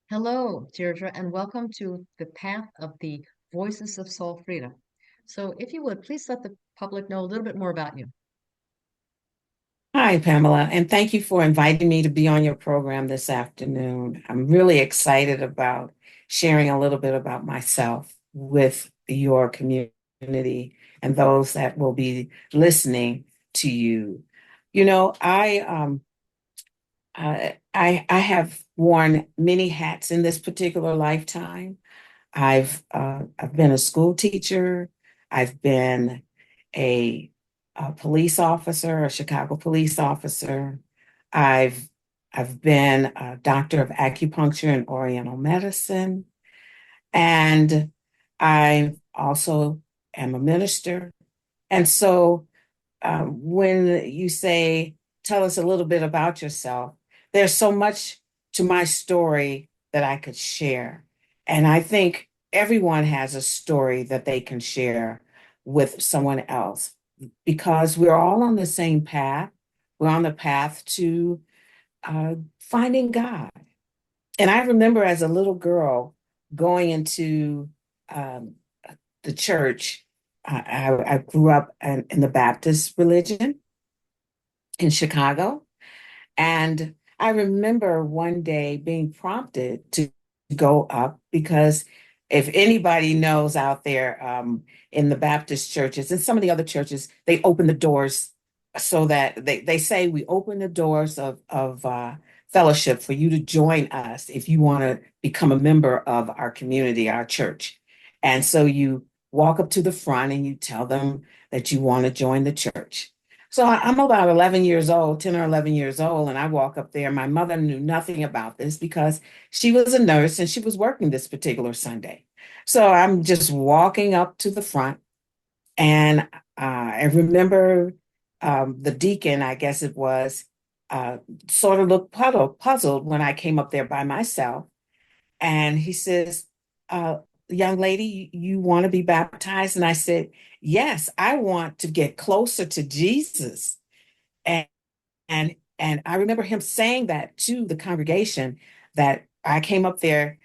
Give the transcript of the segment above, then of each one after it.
Hello, Deirdre, and welcome to the Path of the Voices of Soul Freedom. So, if you would, please let the public know a little bit more about you. Hi, Pamela, and thank you for inviting me to be on your program this afternoon. I'm really excited about sharing a little bit about myself with your community and those that will be listening to you. You know, I have worn many hats in this particular lifetime. I've been a school teacher. I've been a, a police officer, a Chicago police officer. I've I've been a doctor of acupuncture and Oriental medicine, and I also am a minister. And so when you say, tell us a little bit about yourself, there's so much to my story that I could share. And I think everyone has a story that they can share with someone else because we're all on the same path. We're on the path to finding God. And I remember as a little girl going into um, the church. I grew up in the Baptist religion in Chicago. And I remember one day being prompted to go up because if anybody knows out there in the Baptist churches and some of the other churches, they open the doors so that they say we open the doors of fellowship for you to join us if you want to become a member of our community, our church. And so you walk up to the front and you tell them that you want to join the church. So I'm about 11 years old, 10 or 11 years old, and I walk up there. My mother knew nothing about this because she was a nurse and she was working this particular Sunday. So I'm just walking up to the front, and I remember the deacon, I guess it was, uh, sort of looked puzzled when I came up there by myself. And he says, uh, young lady, you want to be baptized? And I said, yes, I want to get closer to Jesus. And and I remember him saying that to the congregation that I came up there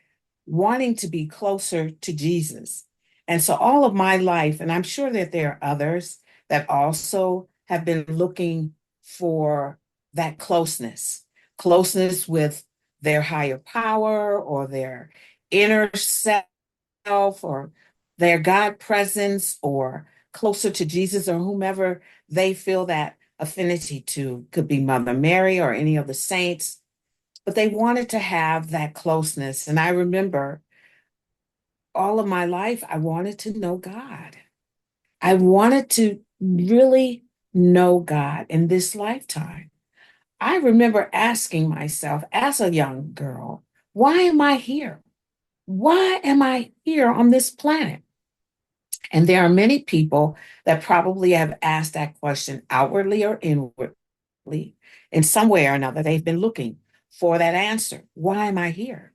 wanting to be closer to Jesus. And so all of my life, and I'm sure that there are others that also have been looking for that closeness with their higher power or their inner self or their God presence or closer to Jesus or whomever they feel that affinity to. Could be Mother Mary or any of the saints, but they wanted to have that closeness. And I remember all of my life, I wanted to know God. I wanted to really know God in this lifetime. I remember asking myself as a young girl, why am I here? Why am I here on this planet? And there are many people that probably have asked that question outwardly or inwardly. In some way or another, they've been looking for that answer. Why am I here?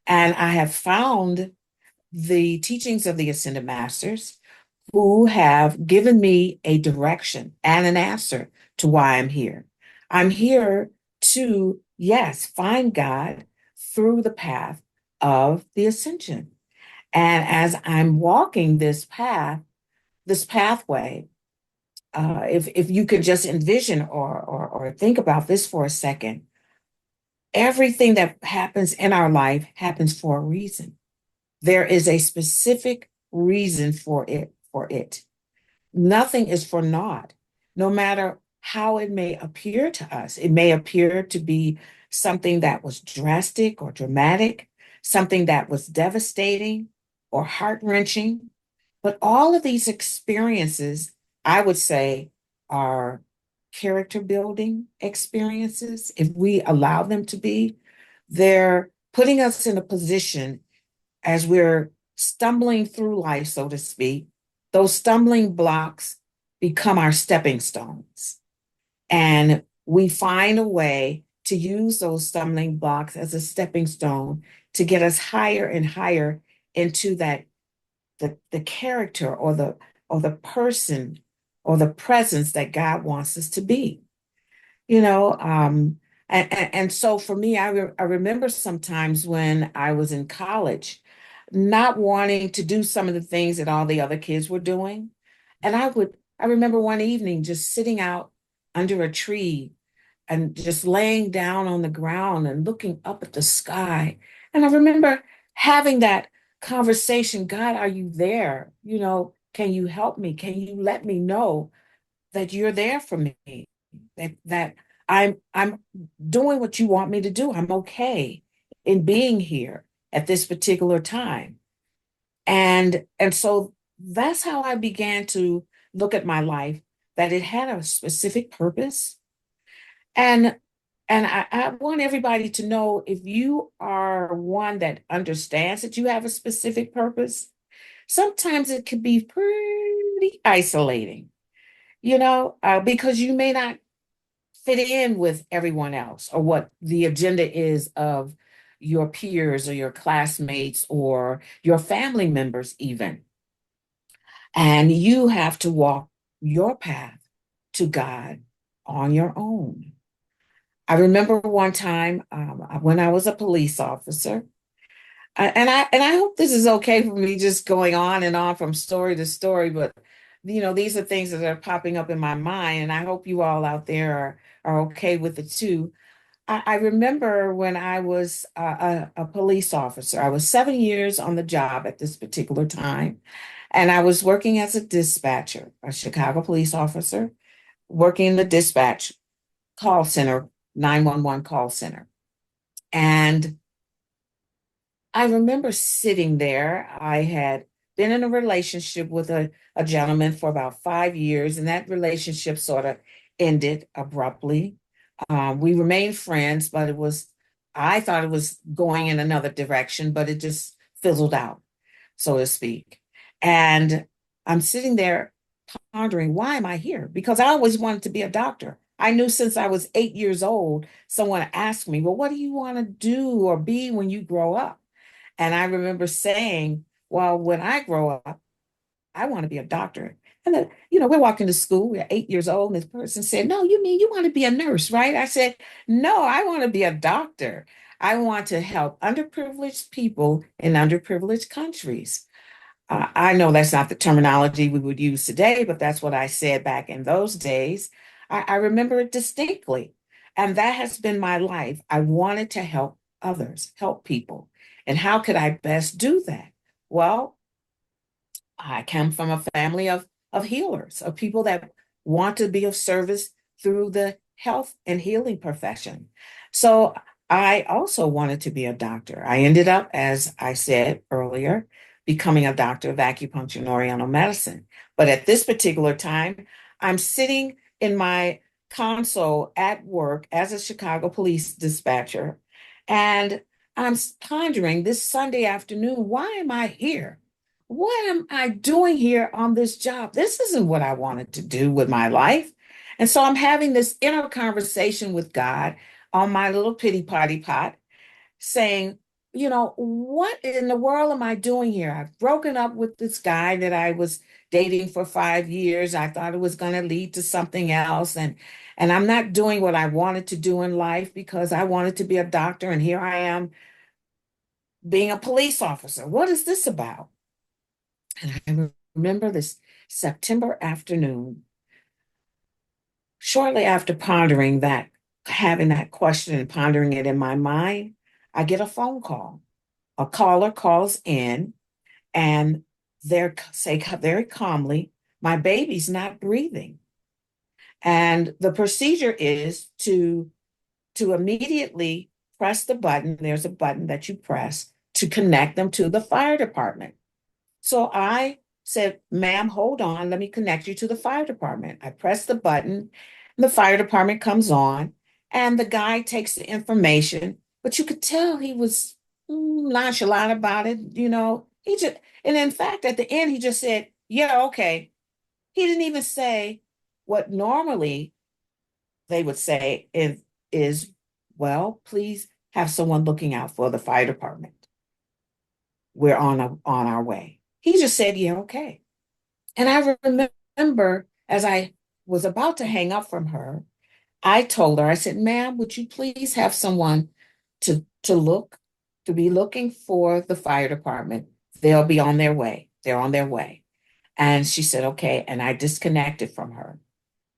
And I have found the teachings of the Ascended Masters who have given me a direction and an answer to why I'm here. I'm here to, yes, find God through the path of the ascension. And as I'm walking this path, this pathway, if you could just envision or think about this for a second, everything that happens in our life happens for a reason. There is a specific reason for it. Nothing is for naught, no matter how it may appear to us. It may appear to be something that was drastic or dramatic, something that was devastating or heart-wrenching. But all of these experiences, I would say, are character building experiences. If we allow them to be, they're putting us in a position as we're stumbling through life, so to speak. Those stumbling blocks become our stepping stones. And we find a way to use those stumbling blocks as a stepping stone to get us higher and higher into that the character or the person or the presence that God wants us to be. You know, And so for me, I remember sometimes when I was in college, not wanting to do some of the things that all the other kids were doing. And I remember one evening just sitting out under a tree and just laying down on the ground and looking up at the sky. And I remember having that conversation, God, are you there? Can you help me? Can you let me know that you're there for me? That I'm doing what you want me to do. I'm okay in being here at this particular time. And so that's how I began to look at my life, that it had a specific purpose. And I want everybody to know, if you are one that understands that you have a specific purpose, sometimes it can be pretty isolating, because you may not fit in with everyone else, or what the agenda is of your peers or your classmates or your family members, even. And you have to walk your path to God on your own. I remember one time when I was a police officer, and I hope this is okay for me just going on and on from story to story, but these are things that are popping up in my mind, and I hope you all out there are okay with it too. I remember when I was a police officer. I was 7 years on the job at this particular time, and I was working as a dispatcher, a Chicago police officer, working in the dispatch call center, 911 call center. And I remember sitting there. I had been in a relationship with a gentleman for about 5 years, and that relationship sort of ended abruptly. We remained friends, but I thought it was going in another direction, but it just fizzled out, so to speak. And I'm sitting there pondering, why am I here? Because I always wanted to be a doctor. I knew since I was 8 years old, someone asked me, well, what do you want to do or be when you grow up? And I remember saying, well, when I grow up, I want to be a doctor. And we're walking to school, we're 8 years old, and this person said, no, you mean you want to be a nurse, right? I said, no, I want to be a doctor. I want to help underprivileged people in underprivileged countries. I know that's not the terminology we would use today, but that's what I said back in those days. I remember it distinctly. And that has been my life. I wanted to help others, help people. And how could I best do that? Well, I come from a family of healers, of people that want to be of service through the health and healing profession. So I also wanted to be a doctor. I ended up, as I said earlier, becoming a doctor of acupuncture and oriental medicine. But at this particular time, I'm sitting in my console at work as a Chicago police dispatcher, and I'm pondering this Sunday afternoon, why am I here? What am I doing here on this job? This isn't what I wanted to do with my life. And so I'm having this inner conversation with God on my little pity potty pot, saying, what in the world am I doing here? I've broken up with this guy that I was dating for 5 years. I thought it was going to lead to something else. And I'm not doing what I wanted to do in life because I wanted to be a doctor. And here I am being a police officer. What is this about? And I remember this September afternoon, shortly after pondering that, having that question and pondering it in my mind, I get a phone call. A caller calls in, and they say very calmly, my baby's not breathing. And the procedure is to immediately press the button. There's a button that you press to connect them to the fire department. So I said, ma'am, hold on, let me connect you to the fire department. I press the button, and the fire department comes on, and the guy takes the information, but you could tell he was nonchalant about it, and in fact, at the end, he just said, yeah, okay. He didn't even say what normally they would say is, well, please have someone looking out for the fire department. We're on our way. He just said, yeah, okay. And I remember as I was about to hang up from her, I told her, I said, ma'am, would you please have someone to look, to be looking for the fire department? They'll be on their way. They're on their way. And she said, okay. And I disconnected from her.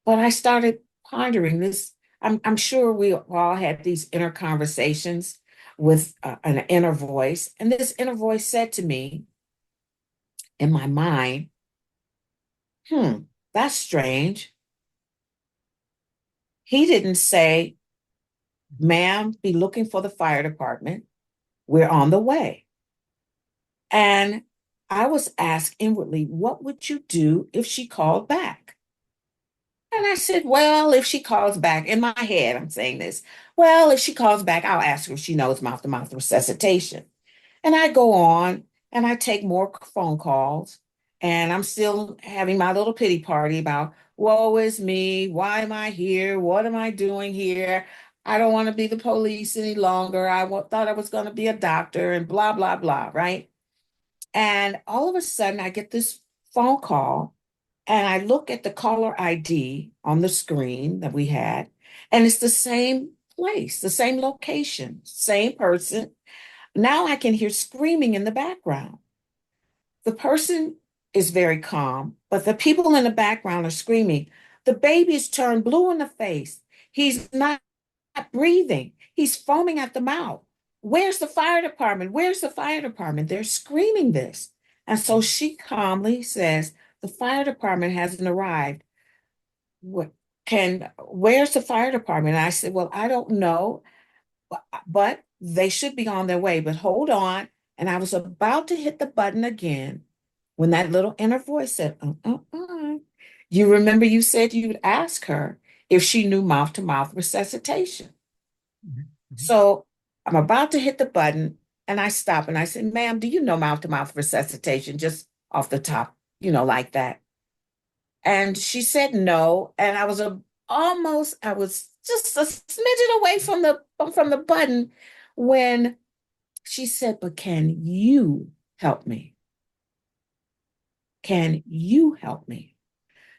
But I started pondering this. I'm sure we all had these inner conversations with an inner voice. And this inner voice said to me in my mind, that's strange. He didn't say, ma'am, be looking for the fire department. We're on the way. And I was asked inwardly, what would you do if she called back? And I said, well, if she calls back, in my head, I'm saying this, well, if she calls back, I'll ask her if she knows mouth to mouth resuscitation. And I go on and I take more phone calls. And I'm still having my little pity party about, woe is me. Why am I here? What am I doing here? I don't want to be the police any longer. Thought I was going to be a doctor and blah, blah, blah, right? And all of a sudden, I get this phone call and I look at the caller ID on the screen that we had, and it's the same place, the same location, same person. Now I can hear screaming in the background. The person is very calm, but the people in the background are screaming. The baby is turned blue in the face. He's not breathing. He's foaming at the mouth. Where's the fire department? Where's the fire department? They're screaming this. And so she calmly says, the fire department hasn't arrived. What where's the fire department? And I said, well, I don't know, but they should be on their way. But hold on. And I was about to hit the button again when that little inner voice said, You remember you said you'd ask her if she knew mouth to mouth resuscitation. Mhm. Mhm. So I'm about to hit the button and I stop and I said, ma'am, do you know mouth to mouth resuscitation just off the top, like that? And she said no. And I was just a smidgen away from the button when she said, but can you help me? Can you help me?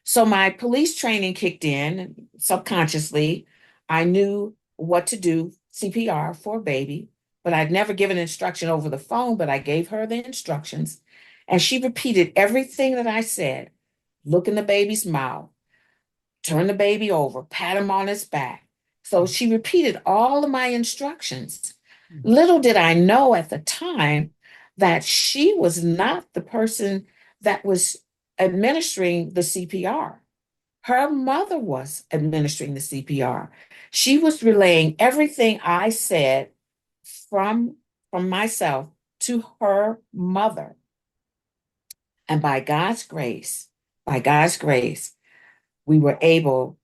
So my police training kicked in and subconsciously. I knew what to do, CPR for a baby, but I'd never given instruction over the phone, but I gave her the instructions. And she repeated everything that I said. Look in the baby's mouth, turn the baby over, pat him on his back. So she repeated all of my instructions. Mhm. Little did I know at the time that she was not the person that was administering the CPR. Her mother was administering the CPR. She was relaying everything I said from, from myself to her mother. And by God's grace, we were able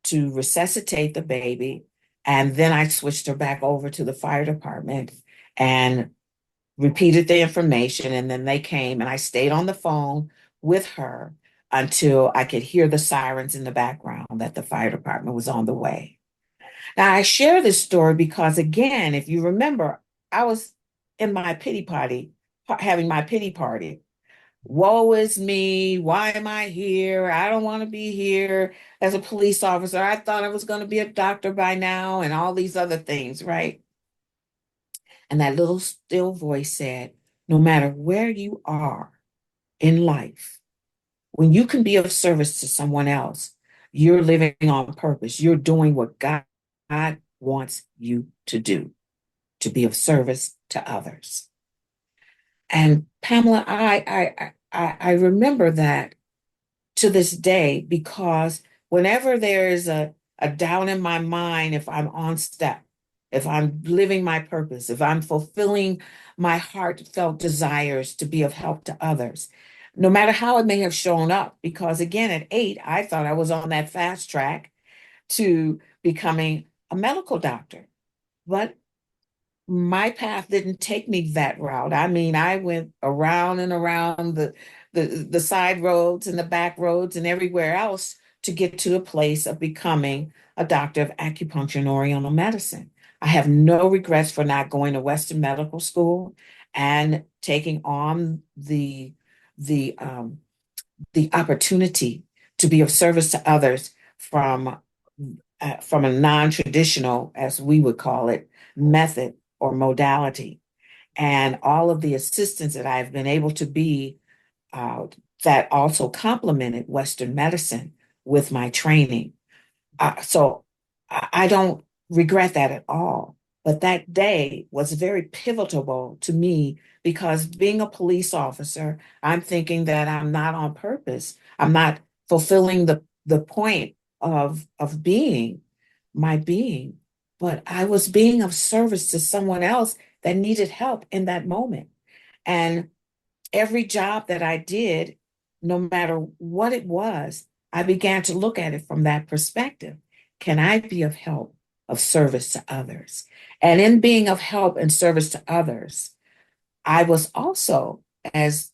to resuscitate the baby. And then I switched her back over to the fire department and repeated the information. And then they came and I stayed on the phone with her until I could hear the sirens in the background that the fire department was on the way. Now, I share this story because, again, if you remember, I was in my pity party, having my pity party. Woe is me. Why am I here? I don't want to be here as a police officer. I thought I was going to be a doctor by now, and all these other things, right? And that little still voice said, no matter where you are in life, when you can be of service to someone else, you're living on purpose. You're doing what God wants you to be of service to others. And Pamela, I remember that to this day because whenever there is a doubt in my mind, if I'm on step, if I'm living my purpose, if I'm fulfilling my heartfelt desires to be of help to others, no matter how it may have shown up, because again, at 8, I thought I was on that fast track to becoming a medical doctor. But my path didn't take me that route. I mean, I went around and around the side roads and the back roads and everywhere else to get to a place of becoming a doctor of acupuncture and oriental medicine. I have no regrets for not going to Western Medical School and taking on the opportunity to be of service to others from from a non-traditional, as we would call it, method or modality. And all of the assistance that I've been able to be that also complemented Western medicine with my training. So I don't regret that at all. But that day was very pivotal to me because being a police officer, I'm thinking that I'm not on purpose. I'm not fulfilling the point of being my being, but I was being of service to someone else that needed help in that moment. And every job that I did, no matter what it was, I began to look at it from that perspective. Can I be of help, of service to others? And in being of help and service to others, I was also, as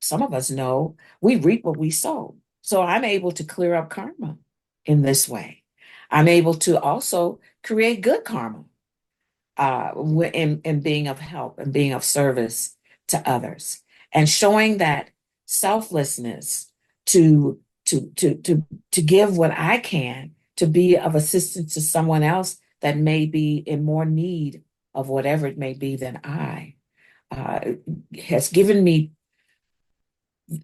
some of us know, we reap what we sow. So I'm able to clear up karma in this way. I'm able to also create good karma in being of help and being of service to others and showing that selflessness to to give what I can to be of assistance to someone else that may be in more need of whatever it may be than I uh, has given me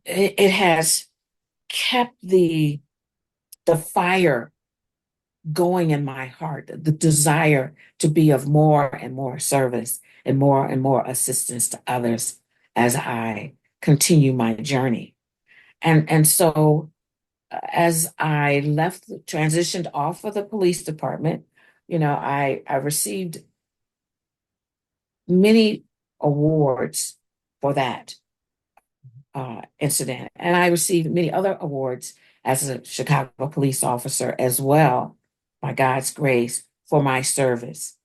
it has kept the fire going in my heart, the desire to be of more and more service and more assistance to others as I continue my journey. And so as I transitioned off of the police department, I received many awards for that incident. And I received many other awards as a Chicago police officer as well, by God's grace, for my service.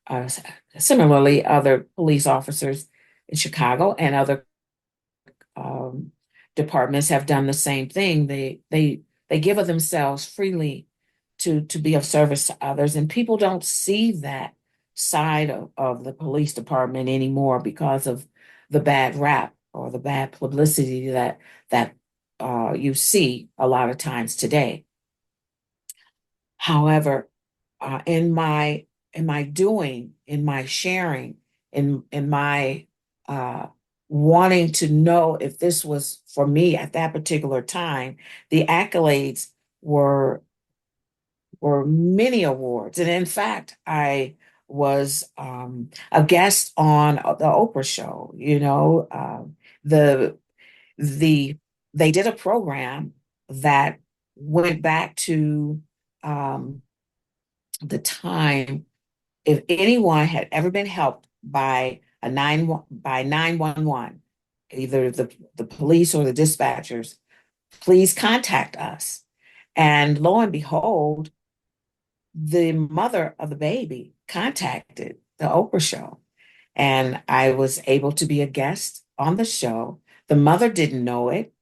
Uh, Similarly, other police officers in Chicago and other um, departments have done the same thing. They give of themselves freely to be of service to others, and people don't see that side of the police department anymore because of the bad rap or the bad publicity that you see a lot of times today. However, in my doing, in my sharing, in my uh, wanting to know if this was for me at that particular time, the accolades were were many awards, and in fact, I was a guest on the Oprah show. The the they did a program that went back to um, the time if anyone had ever been helped by 911, either the police or the dispatchers, please contact us. And lo and behold, the mother of the baby contacted the Oprah show, and I was able to be a guest on the show. The mother didn't know it,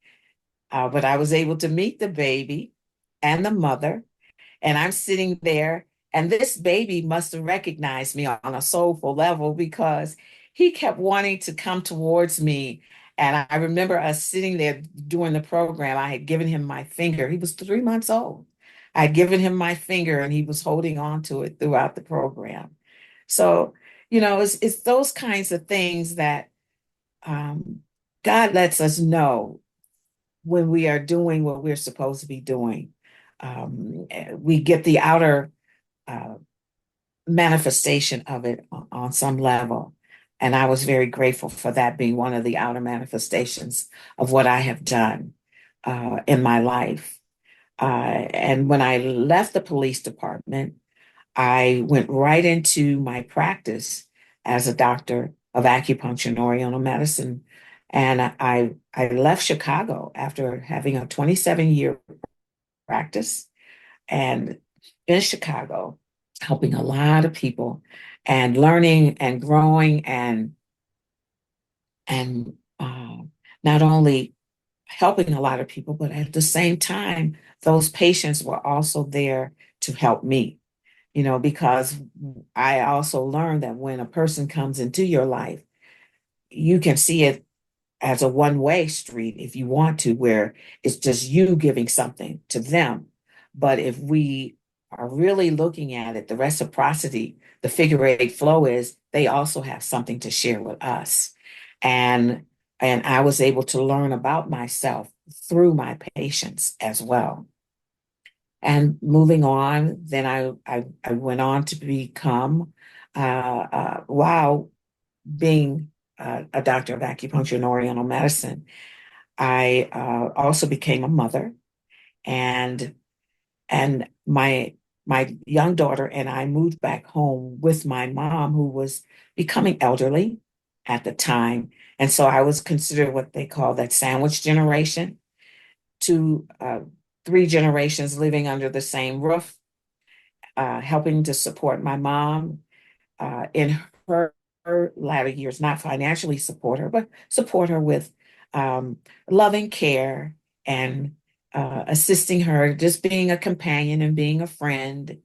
but I was able to meet the baby and the mother, and I'm sitting there, and this baby must have recognized me on a soulful level because he kept wanting to come towards me. And I remember us sitting there during the program. I had given him my finger. He was 3 months old. I had given him my finger, and he was holding on to it throughout the program. So, it's those kinds of things that um, God lets us know when we are doing what we're supposed to be doing. We get the outer uh, manifestation of it on some level. And I was very grateful for that being one of the outer manifestations of what I have done in my life. And when I left the police department, I went right into my practice as a doctor of acupuncture and oriental medicine. And I left Chicago after having a 27-year practice and in Chicago, helping a lot of people and learning and growing and not only helping a lot of people, but at the same time, those patients were also there to help me, because I also learned that when a person comes into your life, you can see it as a one-way street if you want to, where it's just you giving something to them. But if we are really looking at it, the reciprocity, the figure eight flow is they also have something to share with us. And and I was able to learn about myself through my patients as well. And moving on, then I went on to become, while being a doctor of acupuncture and Oriental medicine, I also became a mother, and my young daughter and I moved back home with my mom, who was becoming elderly at the time, and so I was considered what they call that sandwich generation, two, three generations living under the same roof, helping to support my mom in her latter years, not financially support her, but support her with loving care and assisting her, just being a companion and being a friend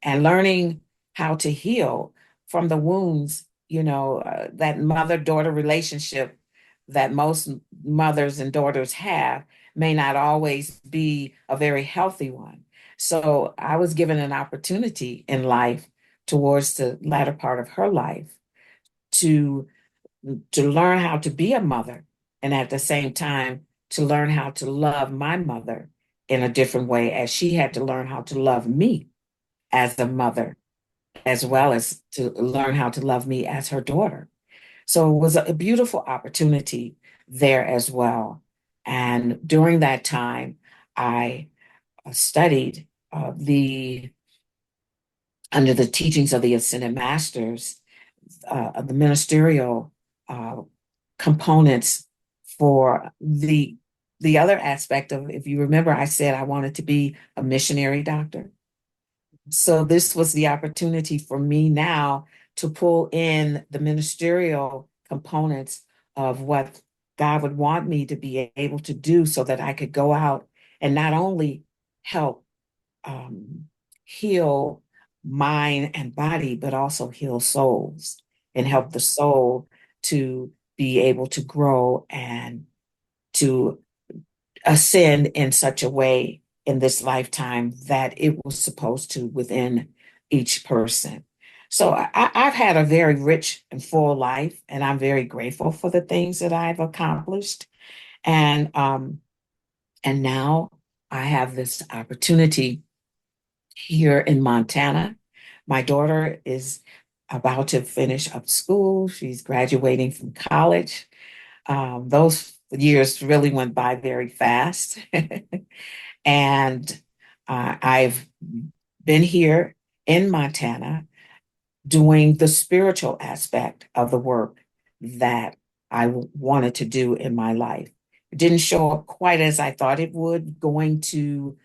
and learning how to heal from the wounds, that mother-daughter relationship that most mothers and daughters have may not always be a very healthy one. So I was given an opportunity in life towards the latter part of her life to learn how to be a mother and at the same time to learn how to love my mother in a different way as she had to learn how to love me as a mother as well as to learn how to love me as her daughter. So it was a beautiful opportunity there as well. And during that time, I studied under the teachings of the Ascended Masters, the ministerial uh, components for the other aspect of, if you remember, I said I wanted to be a missionary doctor. So this was the opportunity for me now to pull in the ministerial components of what God would want me to be able to do so that I could go out and not only help um, heal mind and body, but also heal souls and help the soul to be able to grow and to ascend in such a way in this lifetime that it was supposed to within each person. So I've had a very rich and full life, and I'm very grateful for the things that I've accomplished. And now I have this opportunity here in Montana. My daughter is about to finish up school. She's graduating from college. Those years really went by very fast. And I've been here in Montana doing the spiritual aspect of the work that wanted to do in my life. It didn't show up quite as I thought it would, going to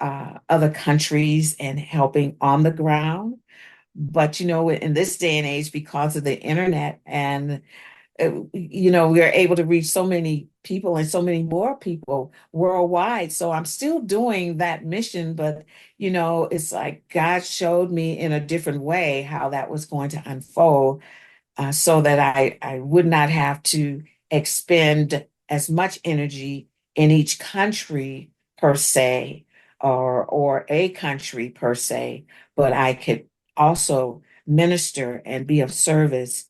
other countries and helping on the ground. But, in this day and age, because of the internet and we are able to reach so many people and so many more people worldwide. So I'm still doing that mission, but it's like God showed me in a different way how that was going to unfold, so that I would not have to expend as much energy in each country per se, or a country per se, but I could also minister and be of service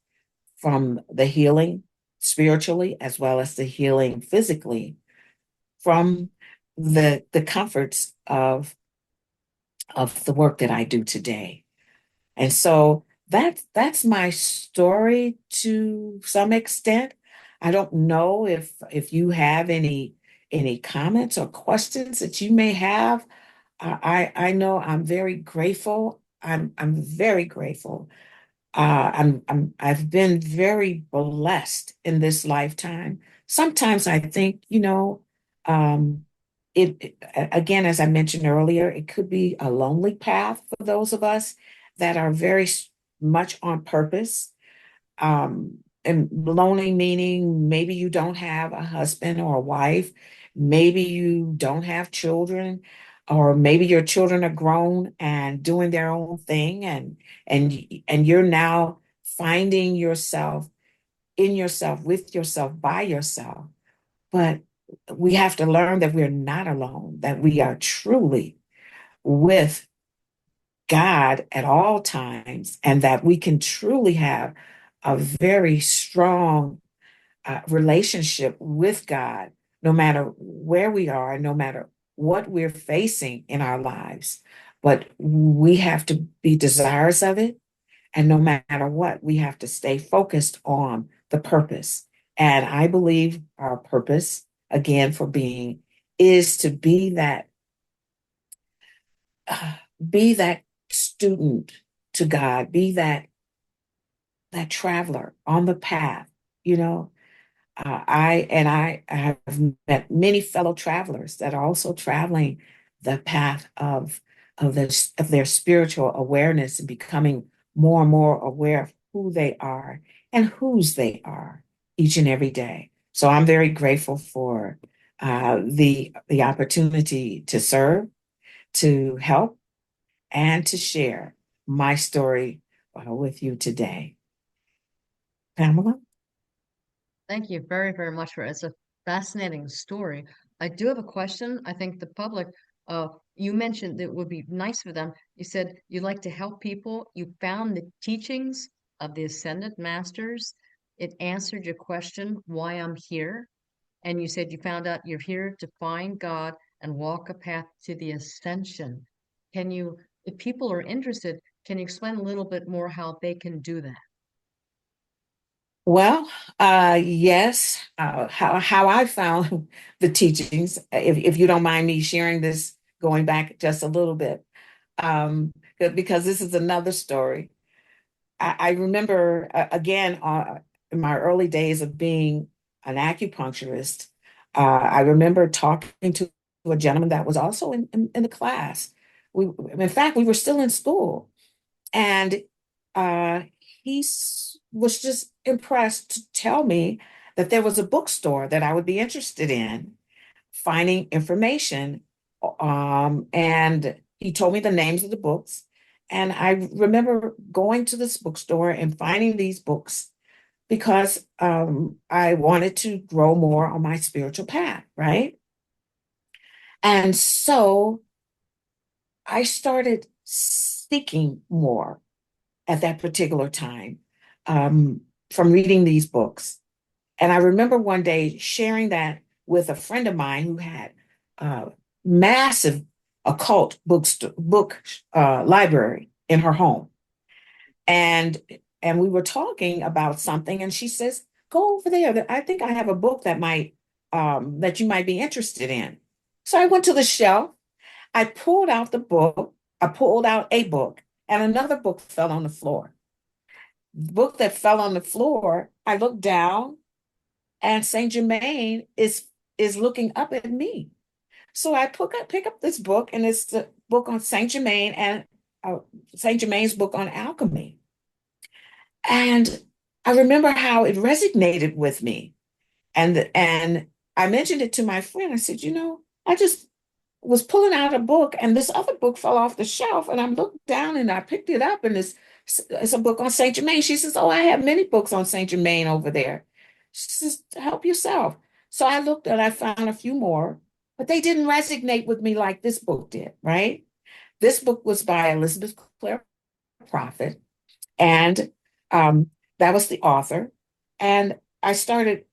from the healing spiritually as well as the healing physically from the comforts of the work that I do today. And so that's my story to some extent. I don't know if you have any comments or questions that you may have. I know I'm very grateful. I'm very grateful. I've been very blessed in this lifetime. Sometimes I think, um, again, as I mentioned earlier, it could be a lonely path for those of us that are very much on purpose. And lonely meaning maybe you don't have a husband or a wife, maybe you don't have children, or maybe your children are grown and doing their own thing, and you're now finding yourself in yourself, with yourself, by yourself. But we have to learn that we're not alone, that we are truly with God at all times, and that we can truly have a very strong relationship with God, no matter where we are, no matter what we're facing in our lives. But we have to be desirous of it. And no matter what, we have to stay focused on the purpose. And I believe our purpose, again, for being is to uh, be that student to God, be that traveler on the path, you know, I have met many fellow travelers that are also traveling the path of their spiritual awareness and becoming more and more aware of who they are and whose they are each and every day. So I'm very grateful for the opportunity to serve, to help, and to share my story with you today. Pamela? Thank you very, very much for it. It's a fascinating story. I do have a question. I think the public, you mentioned that it would be nice for them. You said you like to help people. You found the teachings of the Ascended Masters. It answered your question, why I'm here. And you said you found out you're here to find God and walk a path to the ascension. Can you, if people are interested, can you explain a little bit more how they can do that? Well, yes. How I found the teachings, if you don't mind me sharing this, going back just a little bit, because this is another story. I remember again in my early days of being an acupuncturist. I remember talking to a gentleman that was also in the class. In fact, we were still in school, and uh, was just impressed to tell me that there was a bookstore that I would be interested in finding information. And he told me the names of the books. And I remember going to this bookstore and finding these books because I wanted to grow more on my spiritual path, right? And so I started seeking more at that particular time um, from reading these books. And I remember one day sharing that with a friend of mine who had a massive occult library in her home. And and we were talking about something, and she says, "Go over there. I think I have a book that you might be interested in." So I went to the shelf. I pulled out the book. I pulled out a book, and another book fell on the floor. The book that fell on the floor, I looked down, and Saint Germain is looking up at me. So I pick up this book, and it's the book on Saint Germain and uh, Saint Germain's book on alchemy. And I remember how it resonated with me. And I mentioned it to my friend. I said, I just was pulling out a book, and this other book fell off the shelf, and I looked down and I picked it up, and it's a book on Saint Germain. She says, "Oh, I have many books on Saint Germain over there." She says, "Help yourself." So I looked and I found a few more, but they didn't resonate with me like this book did, right? This book was by Elizabeth Clare Prophet, and um, that was the author. And I said,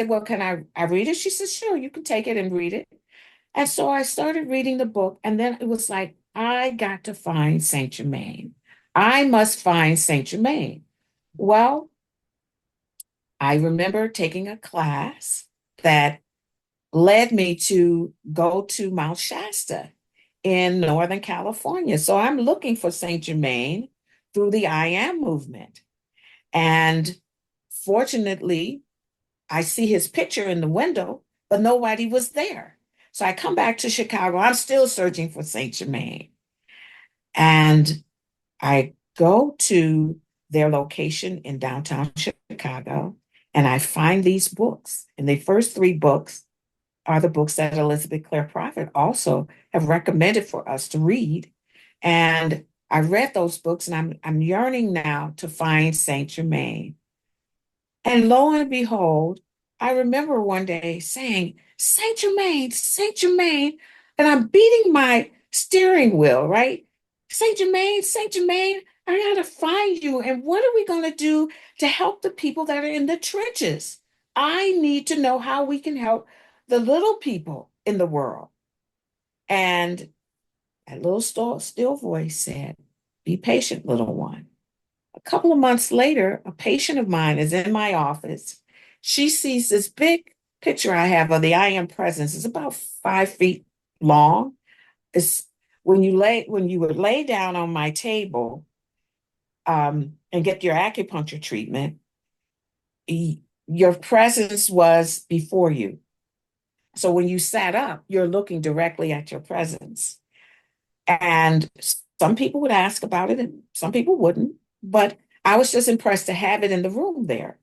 "Well, can I read it?" She said, "Sure, you can take it and read it." And so I started reading the book, and then it was like, I got to find Saint Germain. I must find Saint Germain. Well, I remember taking a class that led me to go to Mount Shasta in Northern California. So I'm looking for Saint Germain through the I Am movement. And fortunately, I see his picture in the window, but nobody was there. So I come back to Chicago. I'm still searching for Saint Germain. And I go to their location in downtown Chicago, and I find these books. And the first three books are the books that Elizabeth Clare Prophet also have recommended for us to read. And I read those books, and I'm yearning now to find Saint Germain. And lo and behold, I remember one day saying, Saint Germain, Saint Germain, and I'm beating my steering wheel, right? Saint Germain, I gotta find you. And what are we gonna do to help the people that are in the trenches? I need to know how we can help the little people in the world. And that little still voice said, be patient, little one. A couple of months later, a patient of mine is in my office. She sees this big picture I have of the I am presence. It's about 5 feet long. It's when you would lay down on my table and get your acupuncture treatment, your presence was before you. So when you sat up, you're looking directly at your presence. And some people would ask about it, and some people wouldn't. But I was just impressed to have it in the room there.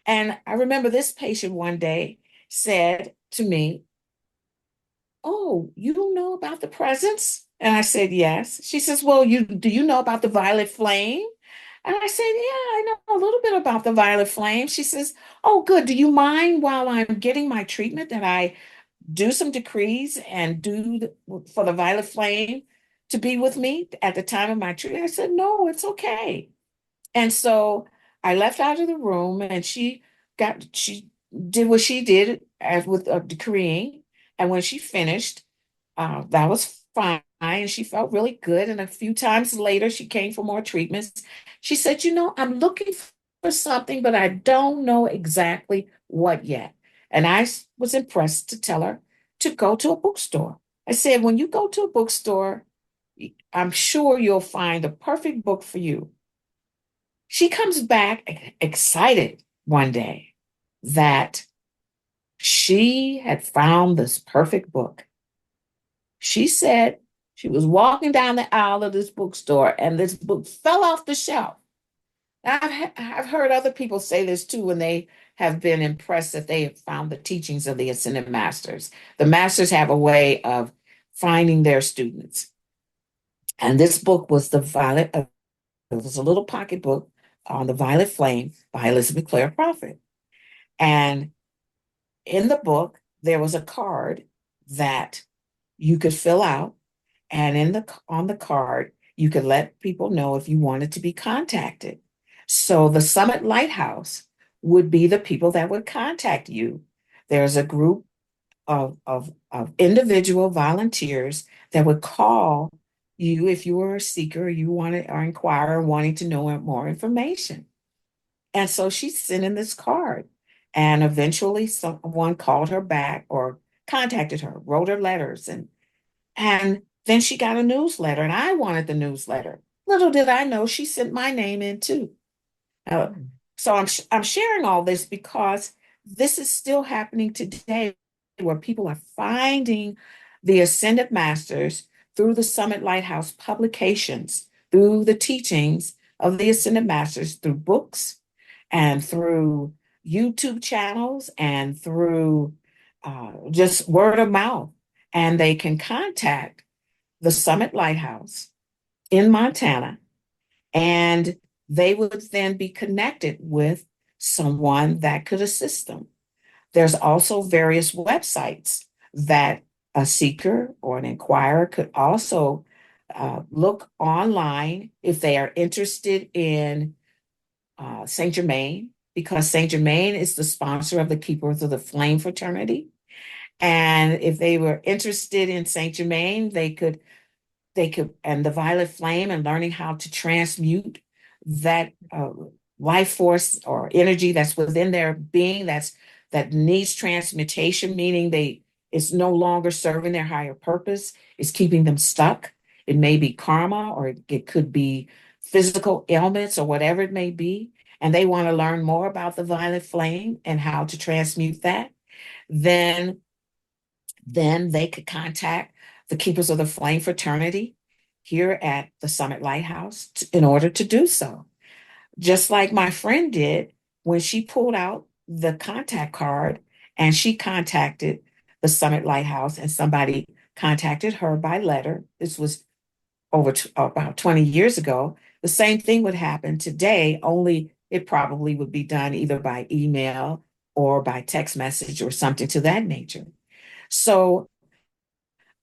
And I remember this patient one day said to me, oh, you don't know about the presence? And I said, yes. She says, well, do you know about the violet flame? And I said, yeah, I know a little bit about the violet flame. She says, oh, good. Do you mind while I'm getting my treatment that I do some decrees and for the violet flame to be with me at the time of my treatment? I said, no, it's okay. And so I left out of the room and she did what she did as with decreeing. And when she finished, that was fine. And she felt really good. And a few times later, she came for more treatments. She said, I'm looking for something, but I don't know exactly what yet. And was impressed to tell her to go to a bookstore. I said, when you go to a bookstore, I'm sure you'll find the perfect book for you. She comes back excited one day that she had found this perfect book. She said she was walking down the aisle of this bookstore and this book fell off the shelf. Now, I've heard other people say this too when they have been impressed that they have found the teachings of the Ascended Masters. The Masters have a way of finding their students. And this book was it was a little pocket book on the Violet Flame by Elizabeth Clare Prophet. And in the book, there was a card that you could fill out, and on the card, you could let people know if you wanted to be contacted. So the Summit Lighthouse would be the people that would contact you. There's a group of individual volunteers that would call you if you were a seeker, you wanted or inquirer wanting to know more information. And so she sent in this card. And eventually someone called her back or contacted her, wrote her letters, and then she got a newsletter, and I wanted the newsletter. Little did I know she sent my name in too. Uh, so I'm sharing all this because this is still happening today, where people are finding the ascended masters through the Summit Lighthouse publications, through the teachings of the ascended masters, through books and through YouTube channels and through just word of mouth. And they can contact the Summit Lighthouse in Montana, and they would then be connected with someone that could assist them. There's also various websites that a seeker or an inquirer could also look online if they are interested in Saint Germain, because Saint Germain is the sponsor of the Keepers of the Flame fraternity. And if they were interested in Saint Germain, and the violet flame and learning how to transmute that life force or energy that's within their being that needs transmutation, meaning it's no longer serving their higher purpose, it's keeping them stuck. It may be karma, or it could be physical ailments, or whatever it may be, and they want to learn more about the violet flame and how to transmute that, then they could contact the Keepers of the Flame fraternity here at the Summit Lighthouse in order to do so. Just like my friend did when she pulled out the contact card and she contacted the Summit Lighthouse, and somebody contacted her by letter. This was about 20 years ago. The same thing would happen today, only it probably would be done either by email or by text message or something to that nature. So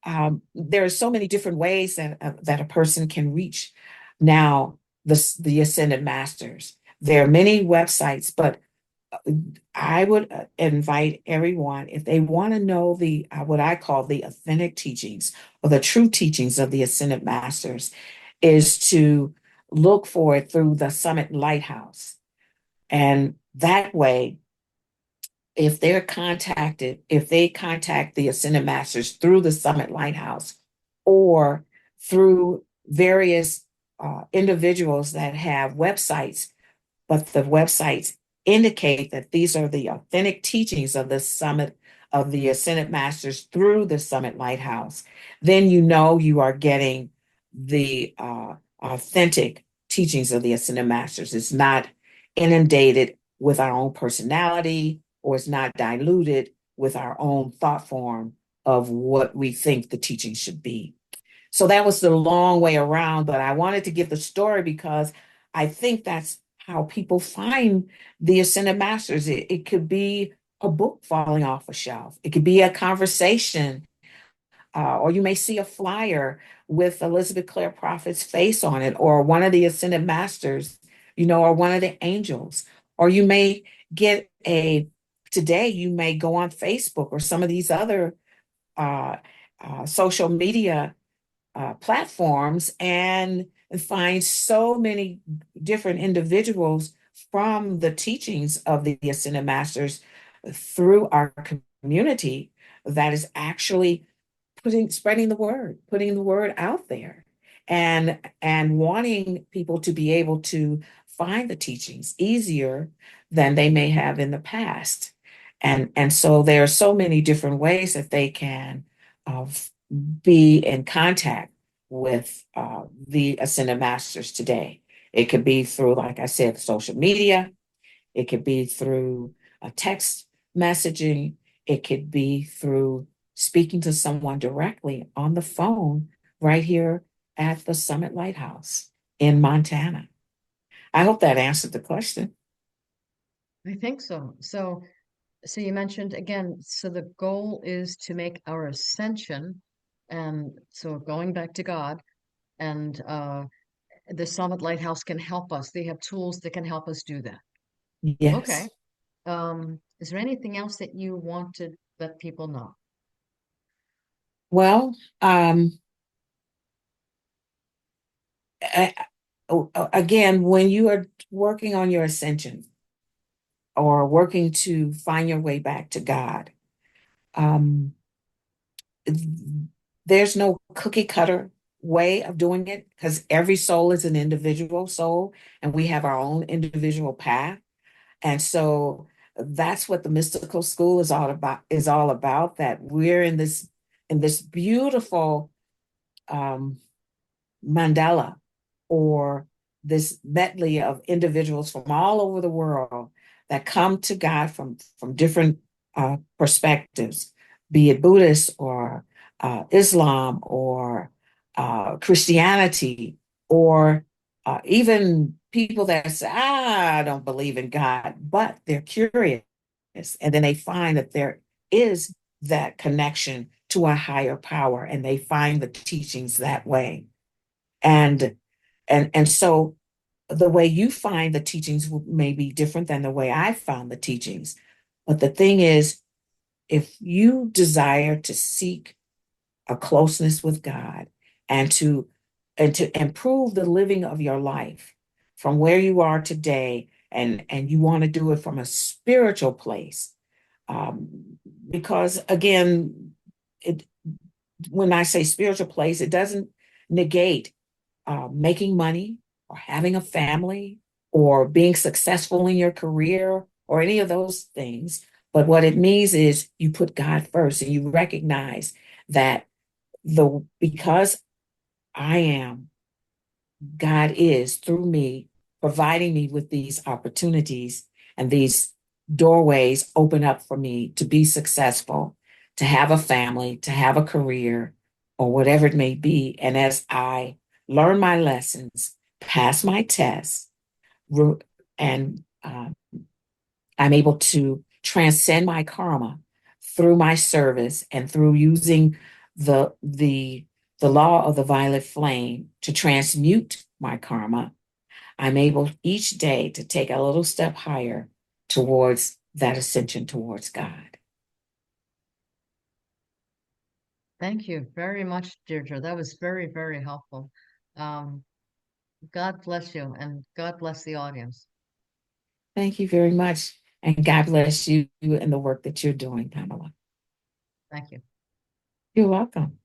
there are so many different ways that a person can reach now the ascended masters. There are many websites, but I would invite everyone, if they want to know the what I call the authentic teachings or the true teachings of the ascended masters, is to look for it through the Summit Lighthouse. And that way, if they contact the Ascended Masters through the Summit Lighthouse or through various individuals that have websites, but the websites indicate that these are the authentic teachings of the Summit of the Ascended Masters through the Summit Lighthouse, then you know you are getting the authentic teachings of the Ascended Masters. It's not inundated with our own personality, or it's not diluted with our own thought form of what we think the teaching should be. So that was the long way around, but I wanted to give the story because I think that's how people find the Ascended Masters. It could be a book falling off a shelf, it could be a conversation, or you may see a flyer with Elizabeth Clare Prophet's face on it, or one of the Ascended Masters, or one of the angels. Or you may get today, you may go on Facebook or some of these other uh, social media platforms and find so many different individuals from the teachings of the Ascended Masters through our community that is actually spreading the word, putting the word out there, and wanting people to be able to find the teachings easier than they may have in the past. And so there are so many different ways that they can uh, be in contact with the Ascended Masters today. It could be through, like I said, social media. It could be through a text messaging. It could be through speaking to someone directly on the phone right here at the Summit Lighthouse in Montana. I hope that answered the question. I think so. So you mentioned again, so the goal is to make our ascension, and so going back to God, and the Summit Lighthouse can help us. They have tools that can help us do that. Okay. Yes. Is there anything else that you want to let people know? Well, a- again, when you are working on your ascension or working to find your way back to God, um, there's no cookie cutter way of doing it because every soul is an individual soul and we have our own individual path. And so that's what the mystical school is all about, that we're in this beautiful um, mandala, or this medley of individuals from all over the world that come to God from different perspectives, be it Buddhist or Islam or Christianity, or even people that say, I don't believe in God, but they're curious. And then they find that there is that connection to a higher power, and they find the teachings that way. And so the way you find the teachings may be different than the way I found the teachings. But the thing is, if you desire to seek a closeness with God, and to improve the living of your life from where you are today, and you want to do it from a spiritual place, because again, it when I say spiritual place, it doesn't negate making money or having a family or being successful in your career or any of those things. But what it means is you put God first, and you recognize that because I am, God is through me, providing me with these opportunities, and these doorways open up for me to be successful, to have a family, to have a career, or whatever it may be. And as I learn my lessons, pass my tests, and I'm able to transcend my karma through my service and through using the law of the violet flame to transmute my karma, I'm able each day to take a little step higher towards that ascension towards God. Thank you very much, Deirdre. That was very, very helpful. Um, God bless you and God bless the audience. Thank you very much. And God bless you and the work that you're doing, Pamela. Thank you. You're welcome.